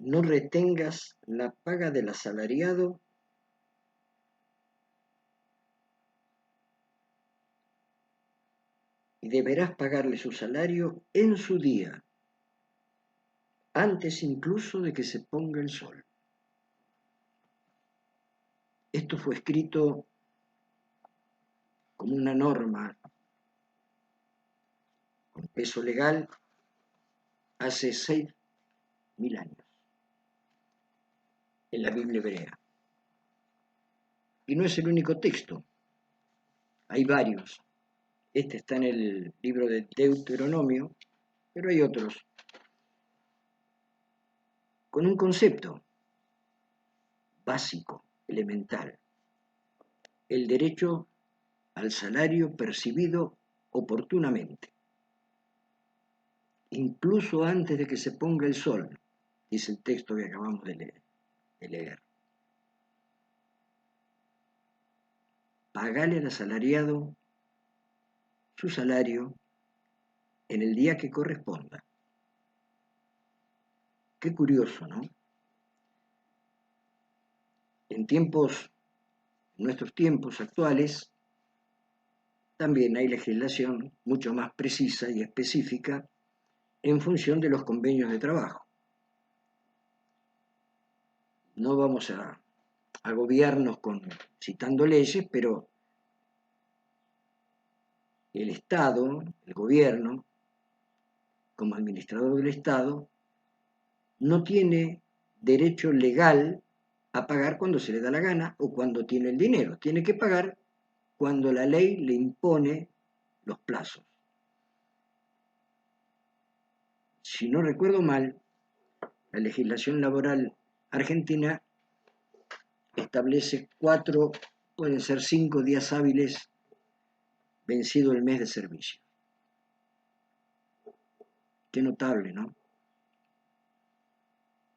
no retengas la paga del asalariado y deberás pagarle su salario en su día, antes incluso de que se ponga el sol. Esto fue escrito como una norma con peso legal hace 6.000 años en la Biblia hebrea. Y no es el único texto, hay varios. Este está en el libro de Deuteronomio, pero hay otros con un concepto básico, elemental: el derecho al salario percibido oportunamente, incluso antes de que se ponga el sol, dice el texto que acabamos de leer. Pagale al asalariado su salario en el día que corresponda. Qué curioso, ¿no? En nuestros tiempos actuales, también hay legislación mucho más precisa y específica en función de los convenios de trabajo. No vamos a agobiarnos citando leyes, pero el Estado, el gobierno, como administrador del Estado, no tiene derecho legal a pagar cuando se le da la gana o cuando tiene el dinero. Tiene que pagar cuando la ley le impone los plazos. Si no recuerdo mal, la legislación laboral argentina establece 4, pueden ser 5 días hábiles vencido el mes de servicio. Qué notable, ¿no?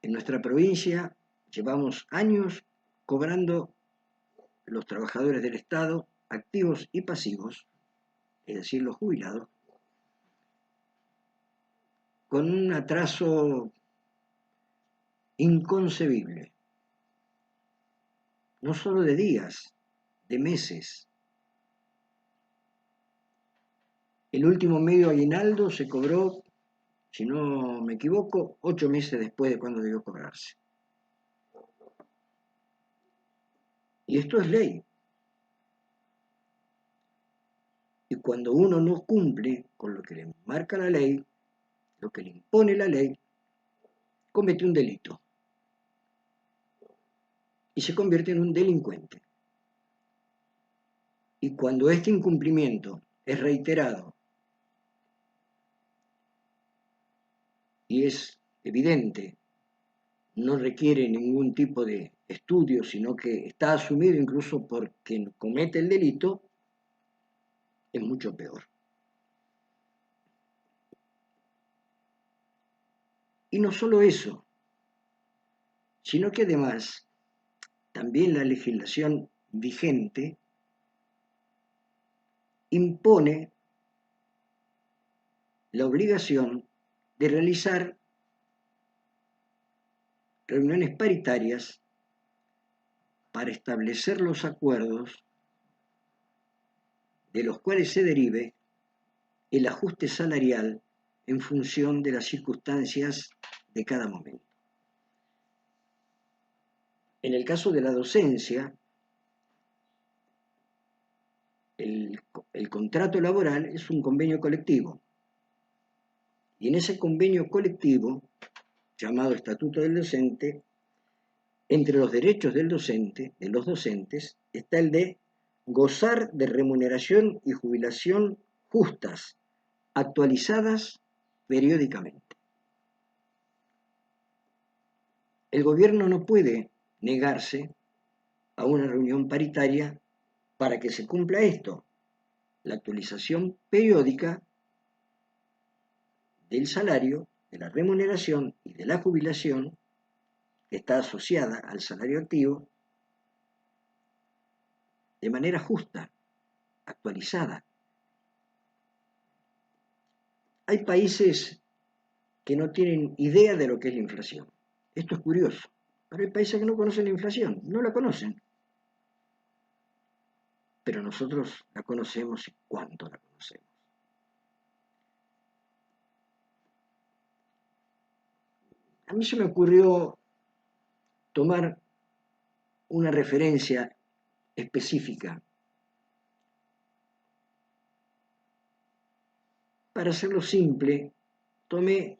En nuestra provincia llevamos años cobrando los trabajadores del Estado, activos y pasivos, es decir, los jubilados, con un atraso inconcebible, no solo de días, de meses. El último medio aguinaldo se cobró, si no me equivoco, 8 meses después de cuando debió cobrarse. Y esto es ley. Y cuando uno no cumple con lo que le marca la ley, lo que le impone la ley, comete un delito y se convierte en un delincuente. Y cuando este incumplimiento es reiterado y es evidente, no requiere ningún tipo de estudio, sino que está asumido incluso por quien comete el delito, es mucho peor. Y no solo eso, sino que además también la legislación vigente impone la obligación de realizar reuniones paritarias para establecer los acuerdos de los cuales se derive el ajuste salarial en función de las circunstancias de cada momento. En el caso de la docencia, el contrato laboral es un convenio colectivo. Y en ese convenio colectivo, llamado Estatuto del Docente, entre los derechos del docente, de los docentes, está el de gozar de remuneración y jubilación justas, actualizadas periódicamente. El gobierno no puede negarse a una reunión paritaria para que se cumpla esto, la actualización periódica del salario, de la remuneración y de la jubilación, que está asociada al salario activo, de manera justa, actualizada. Hay países que no tienen idea de lo que es la inflación. Esto es curioso. Pero hay países que no conocen la inflación, no la conocen. Pero nosotros la conocemos y cuánto la conocemos. A mí se me ocurrió tomar una referencia específica. Para hacerlo simple, tomé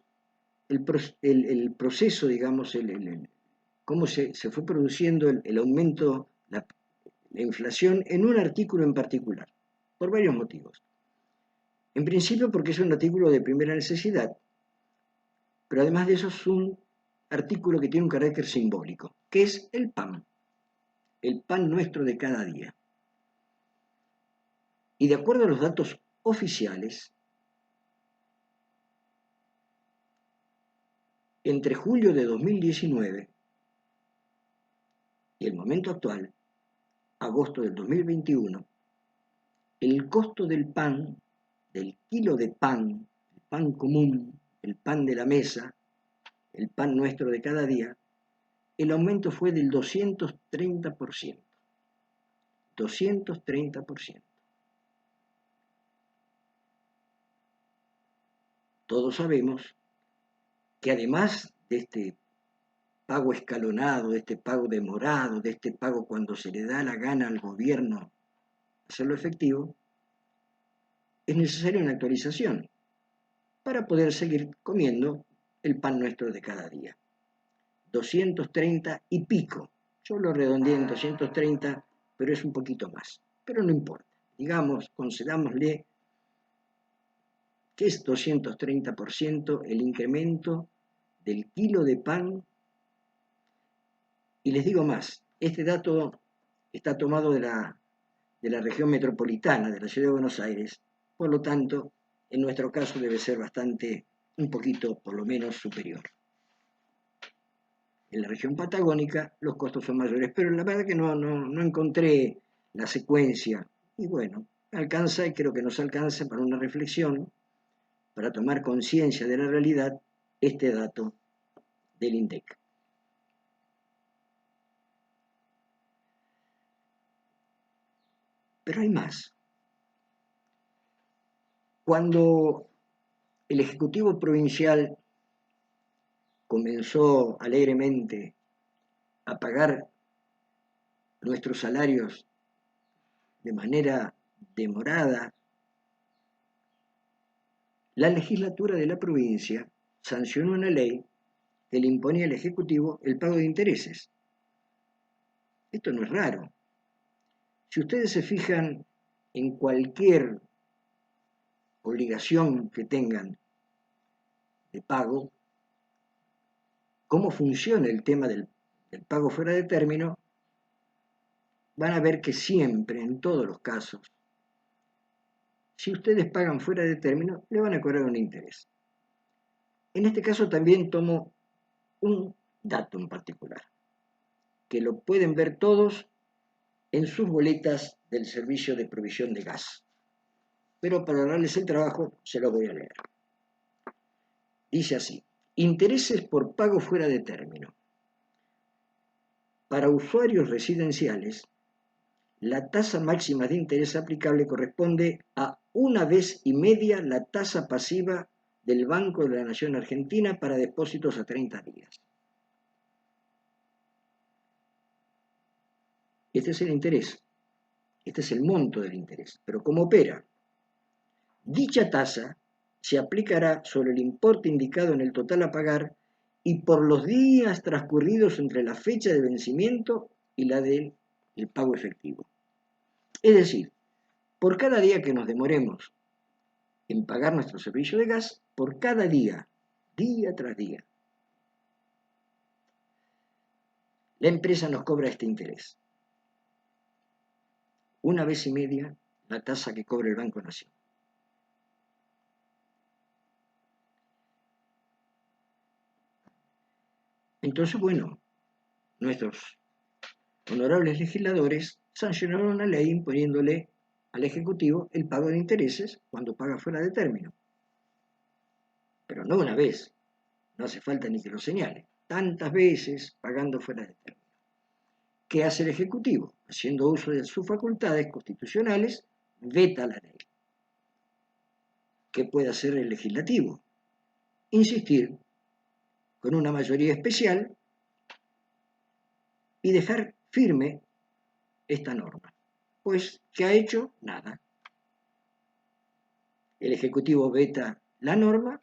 el proceso, digamos, cómo se fue produciendo el aumento, la inflación en un artículo en particular, por varios motivos. En principio porque es un artículo de primera necesidad, pero además de eso es un artículo que tiene un carácter simbólico, que es el pan nuestro de cada día. Y de acuerdo a los datos oficiales, entre julio de 2019 y el momento actual, agosto del 2021, el costo del pan, del kilo de pan, el pan común, el pan de la mesa, el pan nuestro de cada día, el aumento fue del 230%. 230%. Todos sabemos que además de este pago escalonado, de este pago demorado, de este pago cuando se le da la gana al gobierno hacerlo efectivo, es necesaria una actualización para poder seguir comiendo el pan nuestro de cada día. 230 y pico. Yo lo redondeé en 230, pero es un poquito más. Pero no importa. Digamos, concedámosle que es 230% el incremento del kilo de pan. Y les digo más, este dato está tomado de la región metropolitana, de la ciudad de Buenos Aires. Por lo tanto, en nuestro caso debe ser bastante, un poquito por lo menos superior. En la región patagónica los costos son mayores, pero la verdad que no encontré la secuencia. Y bueno, alcanza y creo que nos alcanza para una reflexión, para tomar conciencia de la realidad, este dato del INDEC. Pero hay más. Cuando el Ejecutivo Provincial comenzó alegremente a pagar nuestros salarios de manera demorada, la legislatura de la provincia sancionó una ley que le imponía al Ejecutivo el pago de intereses. Esto no es raro. Si ustedes se fijan en cualquier obligación que tengan de pago, cómo funciona el tema del pago fuera de término, van a ver que siempre, en todos los casos, si ustedes pagan fuera de término, le van a cobrar un interés. En este caso también tomo un dato en particular, que lo pueden ver todos en sus boletas del servicio de provisión de gas. Pero para darles el trabajo, se lo voy a leer. Dice así: intereses por pago fuera de término. Para usuarios residenciales, la tasa máxima de interés aplicable corresponde a 1,5 veces la tasa pasiva del Banco de la Nación Argentina para depósitos a 30 días. Este es el interés, este es el monto del interés. Pero ¿cómo opera? Dicha tasa se aplicará sobre el importe indicado en el total a pagar y por los días transcurridos entre la fecha de vencimiento y la del pago efectivo. Es decir, por cada día que nos demoremos en pagar nuestro servicio de gas, por cada día, día tras día, la empresa nos cobra este interés. 1,5 veces la tasa que cobra el Banco Nación. Entonces, bueno, nuestros honorables legisladores sancionaron una ley imponiéndole al Ejecutivo el pago de intereses cuando paga fuera de término. Pero no una vez, no hace falta ni que lo señale. tantas veces, pagando fuera de término. ¿Qué hace el Ejecutivo? Haciendo uso de sus facultades constitucionales, veta la ley. ¿Qué puede hacer el Legislativo? Insistir con una mayoría especial y dejar firme esta norma. Pues, ¿qué ha hecho? Nada. El Ejecutivo veta la norma,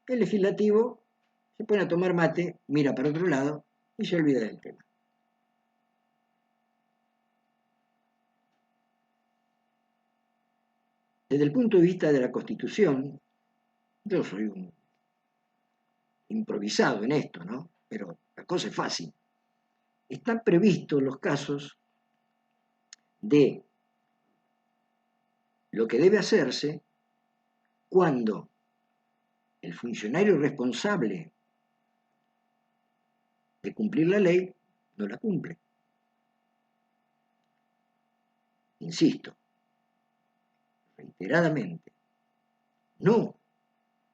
el Legislativo se pone a tomar mate, mira para otro lado y se olvida del tema. Desde el punto de vista de la Constitución, yo soy un improvisado en esto, ¿no? Pero la cosa es fácil. Están previstos los casos de lo que debe hacerse cuando el funcionario responsable de cumplir la ley no la cumple. Insisto, reiteradamente, no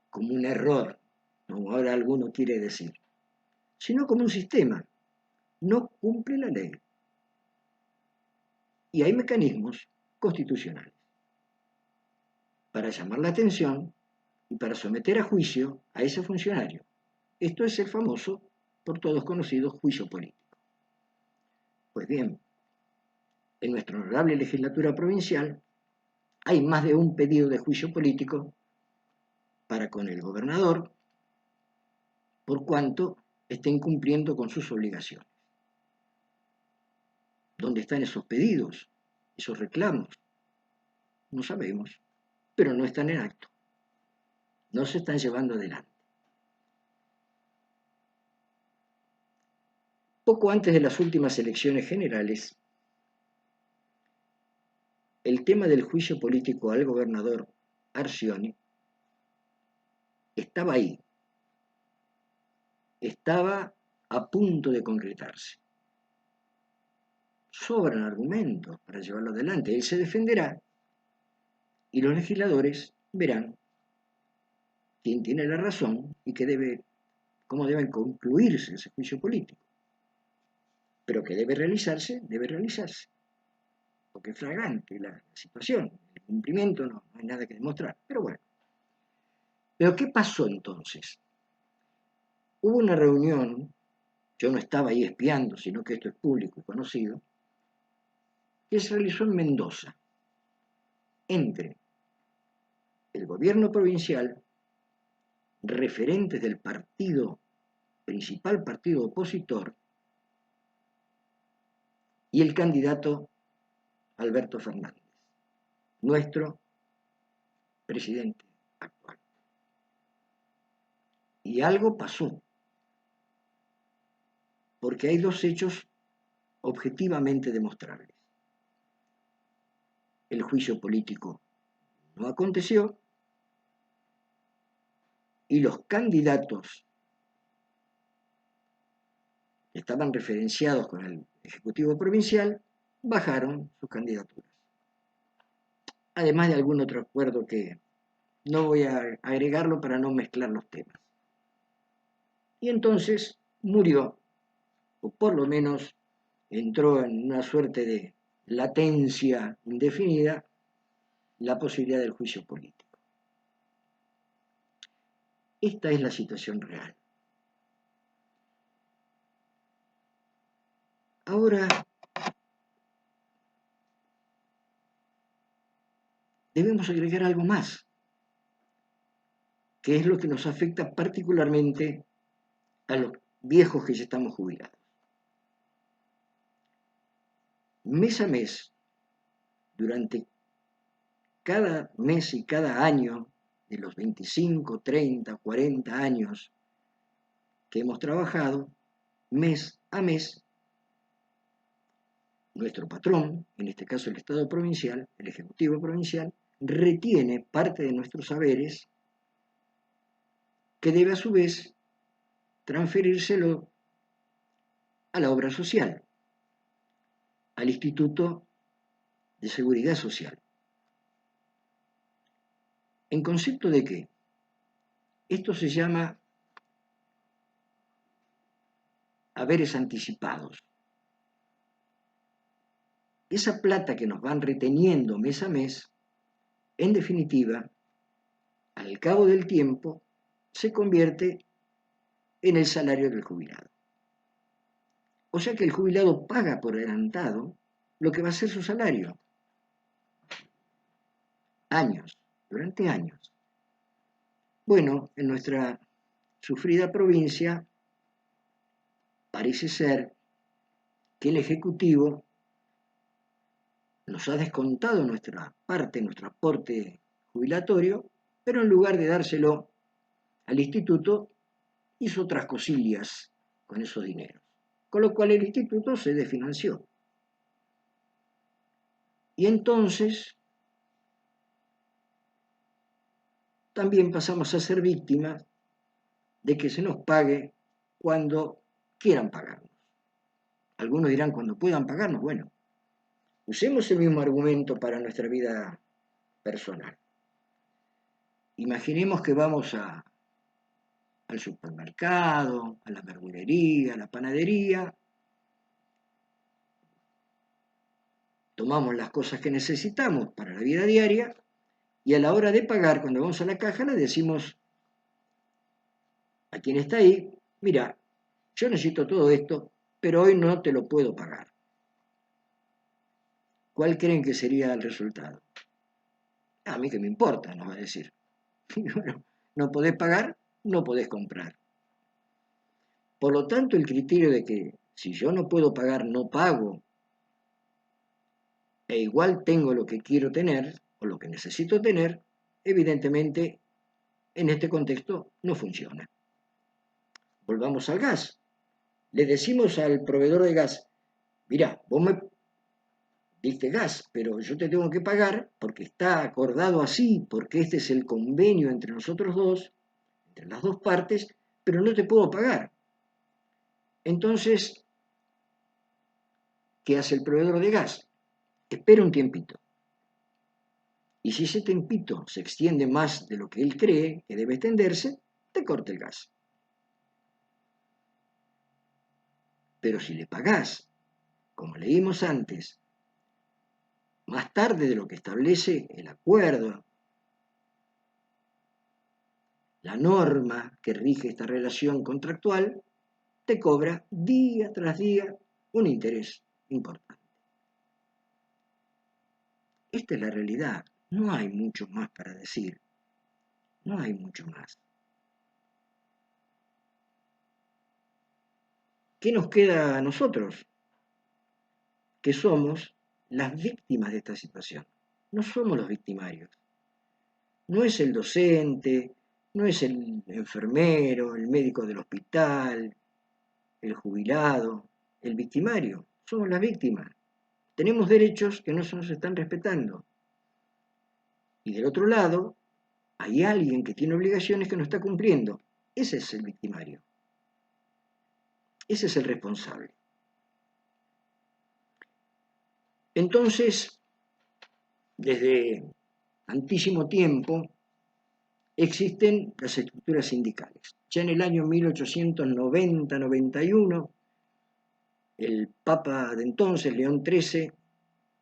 como un error, como ahora alguno quiere decir, sino como un sistema. No cumple la ley. Y hay mecanismos constitucionales para llamar la atención y para someter a juicio a ese funcionario. Esto es el famoso, por todos conocido, juicio político. Pues bien, en nuestra honorable legislatura provincial hay más de un pedido de juicio político para con el gobernador por cuanto esté incumpliendo con sus obligaciones. ¿Dónde están esos pedidos, esos reclamos? No sabemos, pero no están en acto. No se están llevando adelante. Poco antes de las últimas elecciones generales, el tema del juicio político al gobernador Arcioni estaba ahí, estaba a punto de concretarse. Sobran argumentos para llevarlo adelante. Él se defenderá y los legisladores verán quién tiene la razón y cómo deben concluirse ese juicio político. Pero que debe realizarse, porque es flagrante la situación. El cumplimiento no hay nada que demostrar. Pero bueno. ¿Pero qué pasó entonces? Hubo una reunión, yo no estaba ahí espiando, sino que esto es público y conocido, que se realizó en Mendoza, entre el gobierno provincial, referentes del principal partido opositor, y el candidato Alberto Fernández, nuestro presidente actual. Y algo pasó, porque hay dos hechos objetivamente demostrables. El juicio político no aconteció y los candidatos que estaban referenciados con el Ejecutivo Provincial bajaron sus candidaturas. Además de algún otro acuerdo que no voy a agregarlo para no mezclar los temas. Y entonces murió, o por lo menos entró en una suerte de latencia indefinida, la posibilidad del juicio político. Esta es la situación real. Ahora, debemos agregar algo más, que es lo que nos afecta particularmente a los viejos que ya estamos jubilados. Mes a mes, durante cada mes y cada año de los 25, 30, 40 años que hemos trabajado, mes a mes, nuestro patrón, en este caso el Estado provincial, el Ejecutivo provincial, retiene parte de nuestros saberes que debe a su vez transferírselo a la obra social, al Instituto de Seguridad Social. ¿En concepto de qué? Esto se llama haberes anticipados. Esa plata que nos van reteniendo mes a mes, en definitiva, al cabo del tiempo, se convierte en el salario del jubilado. O sea que el jubilado paga por adelantado lo que va a ser su salario. Años, durante años. Bueno, en nuestra sufrida provincia parece ser que el Ejecutivo nos ha descontado nuestra parte, nuestro aporte jubilatorio, pero en lugar de dárselo al instituto, hizo otras cosillas con esos dineros. Con lo cual el instituto se desfinanció. Y entonces también pasamos a ser víctimas de que se nos pague cuando quieran pagarnos. Algunos dirán cuando puedan pagarnos. Bueno, usemos el mismo argumento para nuestra vida personal. Imaginemos que vamos al supermercado, a la verdulería, a la panadería, tomamos las cosas que necesitamos para la vida diaria y a la hora de pagar, cuando vamos a la caja, le decimos a quien está ahí, mira, yo necesito todo esto, pero hoy no te lo puedo pagar. ¿Cuál creen que sería el resultado? A mí que me importa, nos va a decir. Bueno, no podés pagar, no podés comprar. Por lo tanto, el criterio de que si yo no puedo pagar, no pago, e igual tengo lo que quiero tener o lo que necesito tener, evidentemente en este contexto no funciona. Volvamos al gas. Le decimos al proveedor de gas, mira, vos me diste gas, pero yo te tengo que pagar porque está acordado así, porque este es el convenio entre nosotros dos, entre las dos partes, pero no te puedo pagar. Entonces, ¿qué hace el proveedor de gas? Espera un tiempito. Y si ese tiempito se extiende más de lo que él cree que debe extenderse, te corta el gas. Pero si le pagás, como leímos antes, más tarde de lo que establece el acuerdo, la norma que rige esta relación contractual, te cobra día tras día un interés importante. Esta es la realidad. No hay mucho más para decir. No hay mucho más. ¿Qué nos queda a nosotros? Que somos las víctimas de esta situación. No somos los victimarios. No es el docente, no es el enfermero, el médico del hospital, el jubilado, el victimario. Somos las víctimas. Tenemos derechos que no se nos están respetando. Y del otro lado, hay alguien que tiene obligaciones que no está cumpliendo. Ese es el victimario. Ese es el responsable. Entonces, desde antísimo tiempo, existen las estructuras sindicales. Ya en el año 1890-91, el Papa de entonces, León XIII,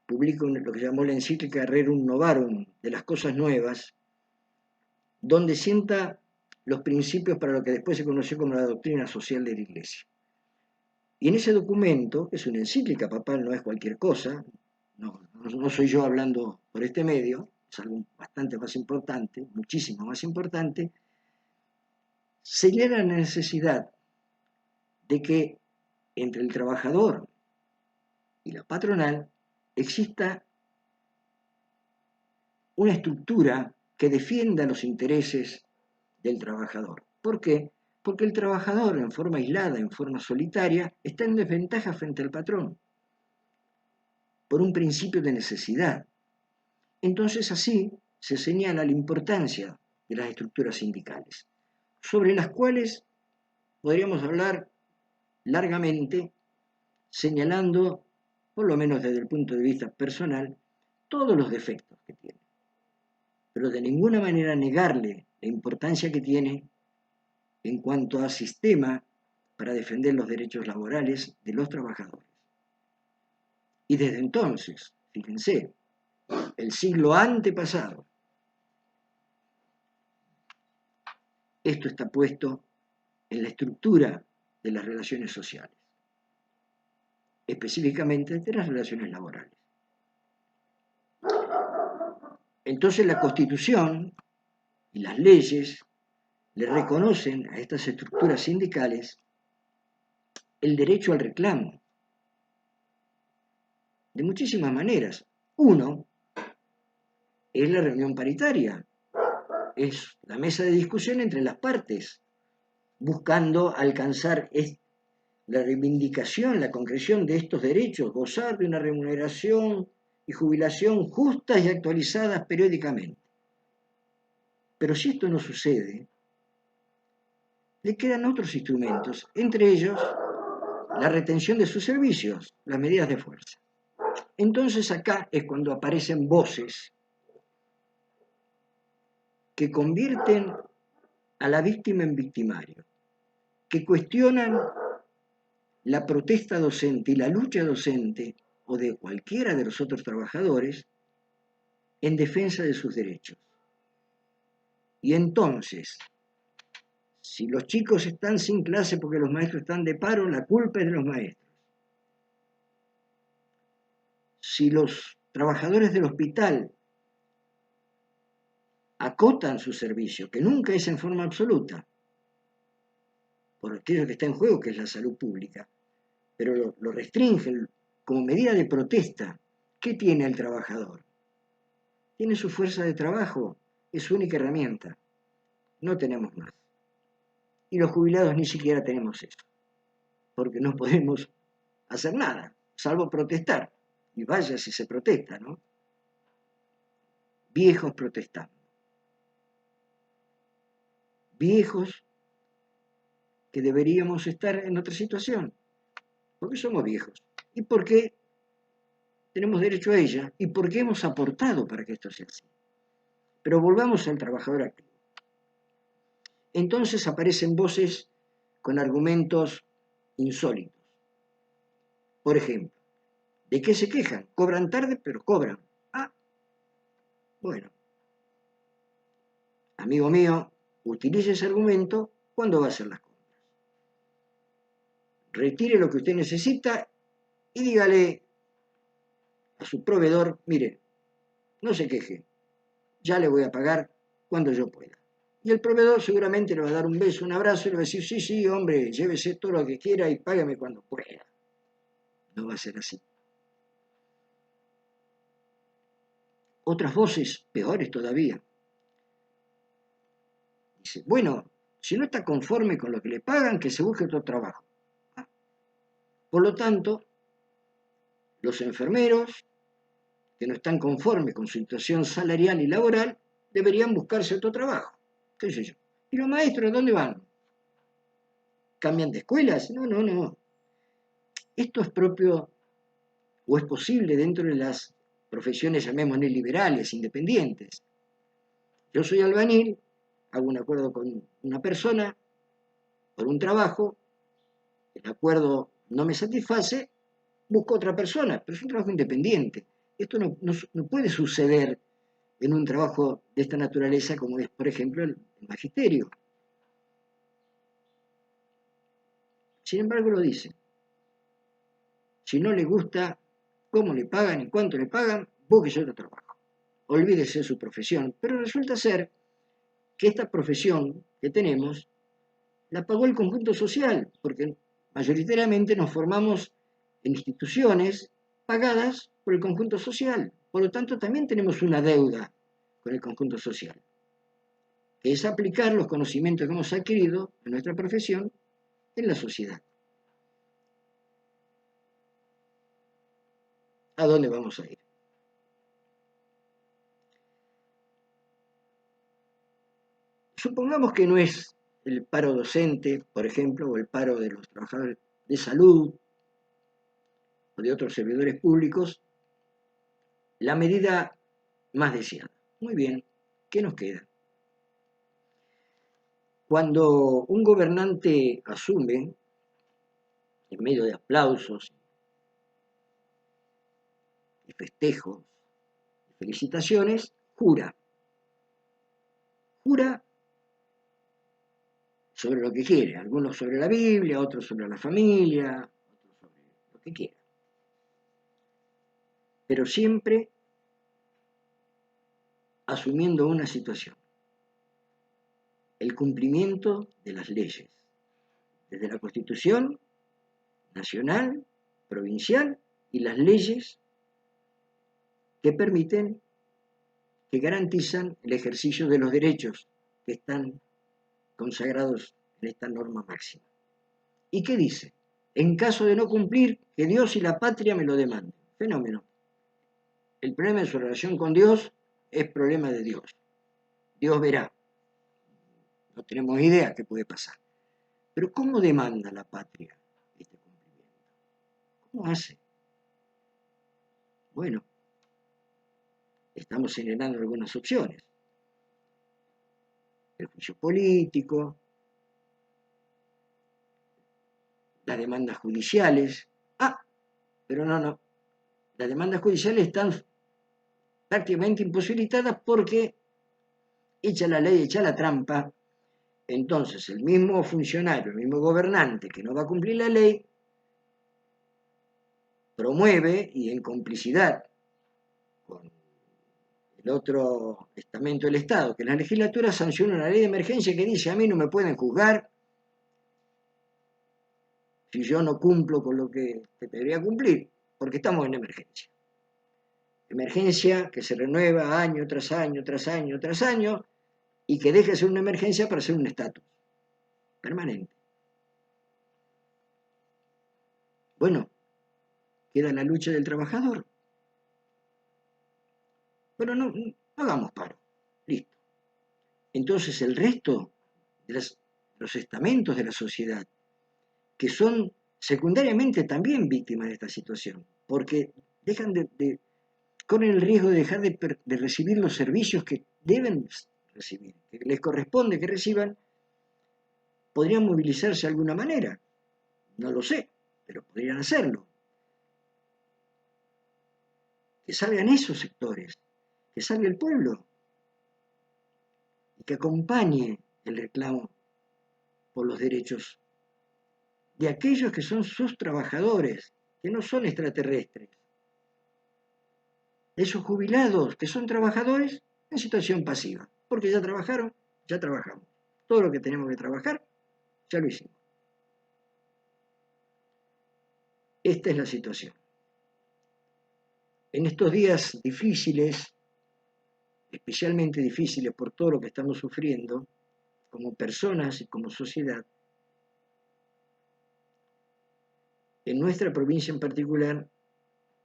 publica lo que llamó la encíclica Rerum Novarum, de las cosas nuevas, donde sienta los principios para lo que después se conoció como la doctrina social de la Iglesia. Y en ese documento, que es una encíclica papal, no es cualquier cosa, no soy yo hablando por este medio, es algo bastante más importante, muchísimo más importante, señala la necesidad de que entre el trabajador y la patronal exista una estructura que defienda los intereses del trabajador. ¿Por qué? Porque el trabajador en forma aislada, en forma solitaria, está en desventaja frente al patrón, por un principio de necesidad. Entonces así se señala la importancia de las estructuras sindicales, sobre las cuales podríamos hablar largamente, señalando, por lo menos desde el punto de vista personal, todos los defectos que tiene, pero de ninguna manera negarle la importancia que tiene en cuanto a sistema para defender los derechos laborales de los trabajadores. Y desde entonces, fíjense, el siglo antepasado, esto está puesto en la estructura de las relaciones sociales, específicamente de las relaciones laborales. Entonces la Constitución y las leyes le reconocen a estas estructuras sindicales el derecho al reclamo, de muchísimas maneras. Uno es la reunión paritaria, es la mesa de discusión entre las partes, buscando alcanzar la reivindicación, la concreción de estos derechos, gozar de una remuneración y jubilación justas y actualizadas periódicamente. Pero si esto no sucede, le quedan otros instrumentos, entre ellos la retención de sus servicios, las medidas de fuerza. Entonces acá es cuando aparecen voces que convierten a la víctima en victimario, que cuestionan la protesta docente y la lucha docente o de cualquiera de los otros trabajadores en defensa de sus derechos. Y entonces, si los chicos están sin clase porque los maestros están de paro, la culpa es de los maestros. Si los trabajadores del hospital acotan su servicio, que nunca es en forma absoluta, por aquello que está en juego, que es la salud pública, pero lo restringen como medida de protesta, ¿qué tiene el trabajador? Tiene su fuerza de trabajo, es su única herramienta. No tenemos más. Y los jubilados ni siquiera tenemos eso, porque no podemos hacer nada, salvo protestar. Y vaya si se protesta, ¿no? Viejos protestando. Viejos que deberíamos estar en otra situación, porque somos viejos. ¿Y por qué tenemos derecho a ella? ¿Y por qué hemos aportado para que esto sea así? Pero volvamos al trabajador activo. Entonces aparecen voces con argumentos insólitos. Por ejemplo, ¿de qué se quejan? Cobran tarde, pero cobran. Ah, bueno. Amigo mío, utilice ese argumento cuando va a hacer las compras. Retire lo que usted necesita y dígale a su proveedor, mire, no se queje, ya le voy a pagar cuando yo pueda. Y el proveedor seguramente le va a dar un beso, un abrazo y le va a decir, sí, sí, hombre, llévese todo lo que quiera y págame cuando pueda. No va a ser así. Otras voces, peores todavía. Dice, bueno, si no está conforme con lo que le pagan, que se busque otro trabajo. Por lo tanto, los enfermeros que no están conformes con su situación salarial y laboral deberían buscarse otro trabajo. ¿Qué sé yo? ¿Y los maestros dónde van? ¿Cambian de escuelas? No, no, no. Esto es propio o es posible dentro de las profesiones, llamémosle liberales, independientes. Yo soy albañil, hago un acuerdo con una persona por un trabajo, el acuerdo no me satisface, busco otra persona, pero es un trabajo independiente. Esto no puede suceder en un trabajo de esta naturaleza como es, por ejemplo, el magisterio. Sin embargo, lo dice. Si no le gusta cómo le pagan y cuánto le pagan, búsquese otro trabajo. Olvídese de su profesión. Pero resulta ser que esta profesión que tenemos la pagó el conjunto social, porque mayoritariamente nos formamos en instituciones pagadas por el conjunto social. Por lo tanto, también tenemos una deuda con el conjunto social, que es aplicar los conocimientos que hemos adquirido en nuestra profesión en la sociedad. ¿A dónde vamos a ir? Supongamos que no es el paro docente, por ejemplo, o el paro de los trabajadores de salud o de otros servidores públicos, la medida más deseada. Muy bien, ¿qué nos queda? Cuando un gobernante asume, en medio de aplausos y festejos y felicitaciones, jura sobre lo que quiere, algunos sobre la Biblia, otros sobre la familia, otros sobre lo que quiera. Pero siempre asumiendo una situación, el cumplimiento de las leyes, desde la Constitución nacional, provincial y las leyes que permiten, que garantizan el ejercicio de los derechos que están consagrados en esta norma máxima. ¿Y qué dice? En caso de no cumplir, que Dios y la patria me lo demanden. Fenómeno. El problema de su relación con Dios es problema de Dios. Dios verá. No tenemos idea qué puede pasar. Pero ¿cómo demanda la patria este cumplimiento? ¿Cómo hace? Bueno, estamos señalando algunas opciones. El juicio político, las demandas judiciales. Pero no. Las demandas judiciales están prácticamente imposibilitadas porque, hecha la ley, hecha la trampa, entonces el mismo funcionario, el mismo gobernante que no va a cumplir la ley, promueve y en complicidad con el otro estamento del Estado, que la legislatura sanciona una ley de emergencia que dice a mí no me pueden juzgar si yo no cumplo con lo que debería cumplir, porque estamos en emergencia. Emergencia que se renueva año tras año, tras año, tras año, y que deje de ser una emergencia para ser un estatus permanente. Bueno, queda la lucha del trabajador. Pero no hagamos paro. Listo. Entonces el resto de los estamentos de la sociedad, que son secundariamente también víctimas de esta situación, porque corren el riesgo de dejar de recibir los servicios que deben recibir, que les corresponde que reciban, podrían movilizarse de alguna manera. No lo sé, pero podrían hacerlo. Que salgan esos sectores, que salga el pueblo y que acompañe el reclamo por los derechos de aquellos que son sus trabajadores, que no son extraterrestres. Esos jubilados que son trabajadores en situación pasiva, porque ya trabajaron, ya trabajamos. Todo lo que tenemos que trabajar, ya lo hicimos. Esta es la situación. En estos días difíciles, especialmente difíciles por todo lo que estamos sufriendo, como personas y como sociedad, en nuestra provincia en particular,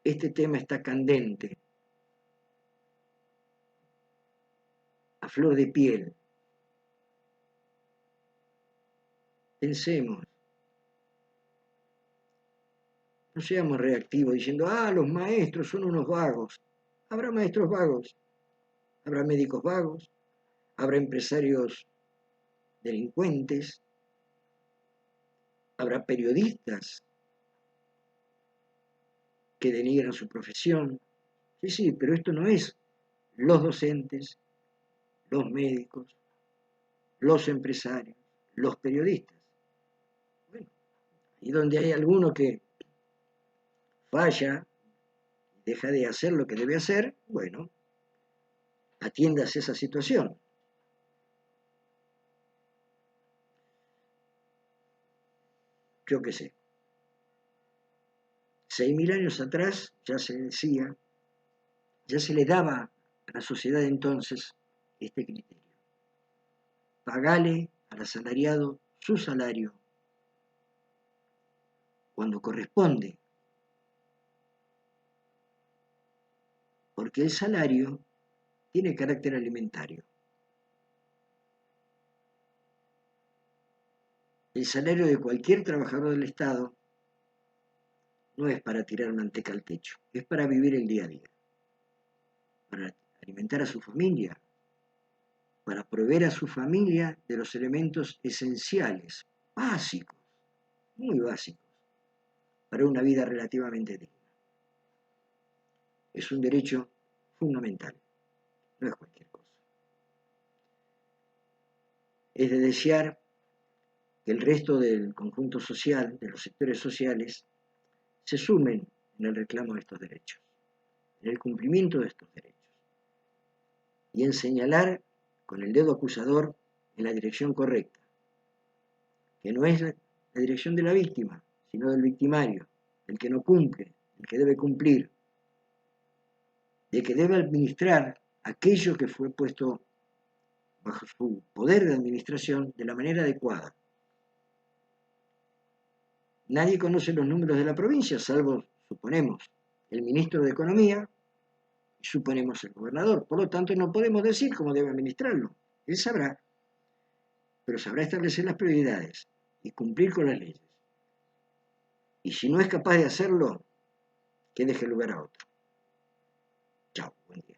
este tema está candente, a flor de piel. Pensemos, no seamos reactivos diciendo, los maestros son unos vagos. Habrá maestros vagos, habrá médicos vagos, habrá empresarios delincuentes, habrá periodistas que denigran su profesión. Sí, pero esto no es los docentes, los médicos, los empresarios, los periodistas. Bueno, y donde hay alguno que falla, deja de hacer lo que debe hacer, bueno, atiéndase esa situación. Yo qué sé. 6.000 años atrás ya se decía, ya se le daba a la sociedad de entonces este criterio. Pagale al asalariado su salario cuando corresponde, porque el salario tiene carácter alimentario. El salario de cualquier trabajador del Estado no es para tirar manteca al techo, es para vivir el día a día, para alimentar a su familia, para proveer a su familia de los elementos esenciales, básicos, muy básicos, para una vida relativamente digna. Es un derecho fundamental, no es cualquier cosa. Es de desear que el resto del conjunto social, de los sectores sociales, se sumen en el reclamo de estos derechos, en el cumplimiento de estos derechos, y en señalar con el dedo acusador en la dirección correcta, que no es la dirección de la víctima, sino del victimario, del que no cumple, del que debe cumplir, de que debe administrar aquello que fue puesto bajo su poder de administración de la manera adecuada. Nadie conoce los números de la provincia, salvo, suponemos, el ministro de Economía y suponemos el gobernador. Por lo tanto, no podemos decir cómo debe administrarlo. Él sabrá, pero sabrá establecer las prioridades y cumplir con las leyes. Y si no es capaz de hacerlo, que deje lugar a otro. Chao, buen día.